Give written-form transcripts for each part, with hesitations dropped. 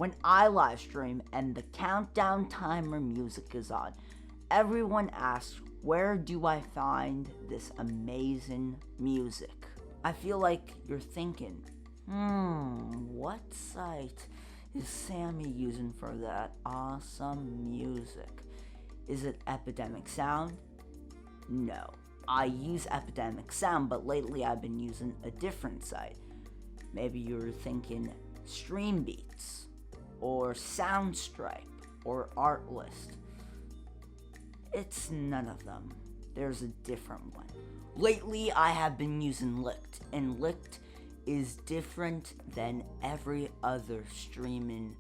When I live stream and the countdown timer music is on, everyone asks, where do I find this amazing music? I feel like you're thinking, what site is Sammy using for that awesome music? Is it Epidemic Sound? No. I use Epidemic Sound, but lately I've been using a different site. Maybe you're thinking Streambeats, or Soundstripe, or Artlist. It's none of them. There's a different one. Lately, I have been using Licht, and Licht is different than every other streaming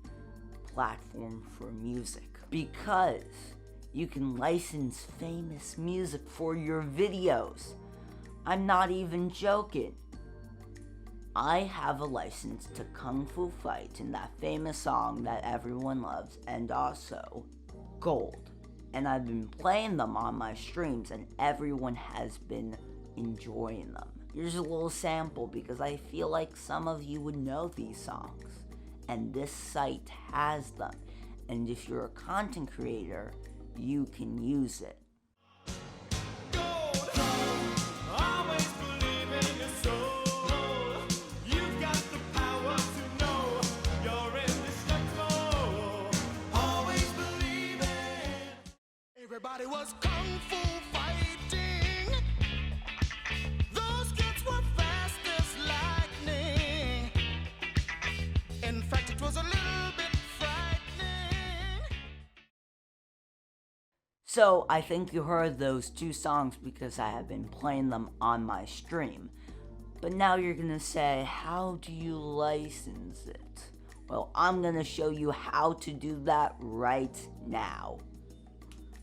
platform for music, because you can license famous music for your videos. I'm not even joking. I have a license to Kung Fu Fight, that famous song that everyone loves, and also Gold. And I've been playing them on my streams, and everyone has been enjoying them. Here's a little sample, because I feel like some of you would know these songs. And this site has them. And if you're a content creator, you can use it. Everybody was kung fu fighting. Those kids were fast as lightning. In fact, it was a little bit frightening. So, I think you heard those two songs because I have been playing them on my stream. But now you're gonna say, how do you license it? Well, I'm gonna show you how to do that right now.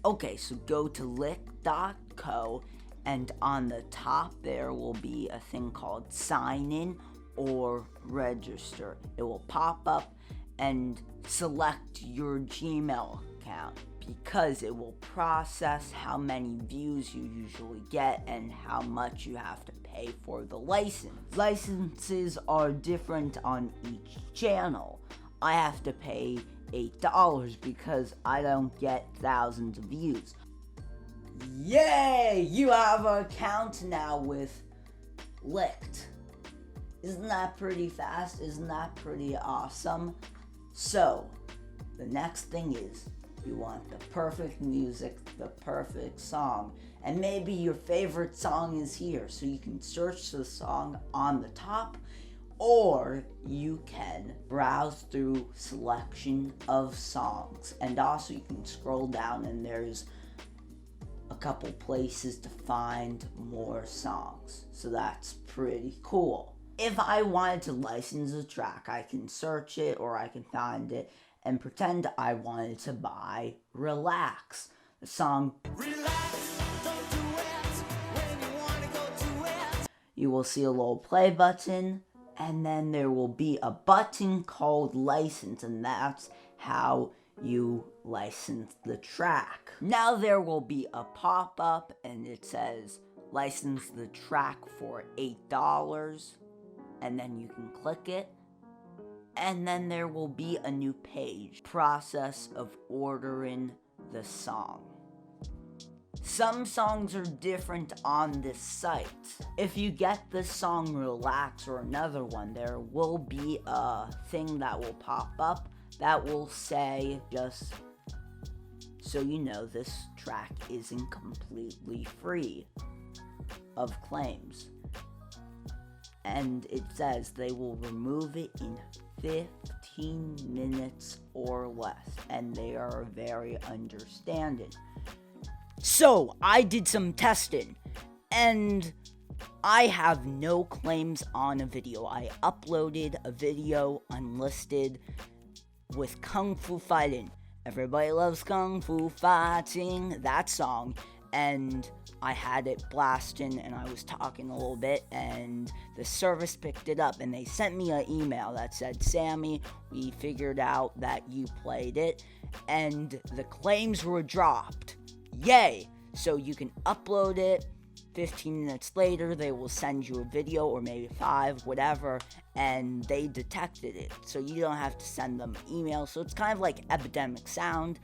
Okay, so go to licht.co, and on the top there will be a thing called sign in or register. It will pop up, and select your Gmail account, because it will process how many views you usually get and how much you have to pay for the license. Licenses are different on each channel. I have to pay $8 because I don't get thousands of views. Yay! You have an account now with Licht. Isn't that pretty fast? Isn't that pretty awesome? So, the next thing is, you want the perfect music, the perfect song, and maybe your favorite song is here, so you can search the song on the top, or you can browse through selection of songs, and also you can scroll down and there's a couple places to find more songs, so that's pretty cool. If I wanted to license a track, I can search it or I can find it and pretend I wanted to buy Relax, the song Relax, don't do it when you want to go to it. You will see a little play button, and then there will be a button called license, and that's how you license the track. Now there will be a pop-up and it says license the track for $8, and then you can click it, and then there will be a new page, process of ordering the song. Some songs are different on this site. If you get the song Relax or another one, there will be a thing that will pop up that will say, just so you know, this track isn't completely free of claims. And it says they will remove it in 15 minutes or less, and they are very understanding. So, I did some testing, and I have no claims on a video. I uploaded a video unlisted with Kung Fu Fighting. Everybody loves Kung Fu Fighting, that song. And I had it blasting, and I was talking a little bit, and the service picked it up, and they sent me an email that said, Sammy, we figured out that you played it, and the claims were dropped. Yay! So you can upload it, 15 minutes later, they will send you a video, or maybe 5, whatever, and they detected it. So you don't have to send them an email. So it's kind of like Epidemic Sound,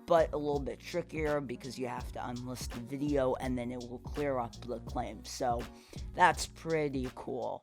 but a little bit trickier because you have to unlist the video and then it will clear up the claim. So that's pretty cool.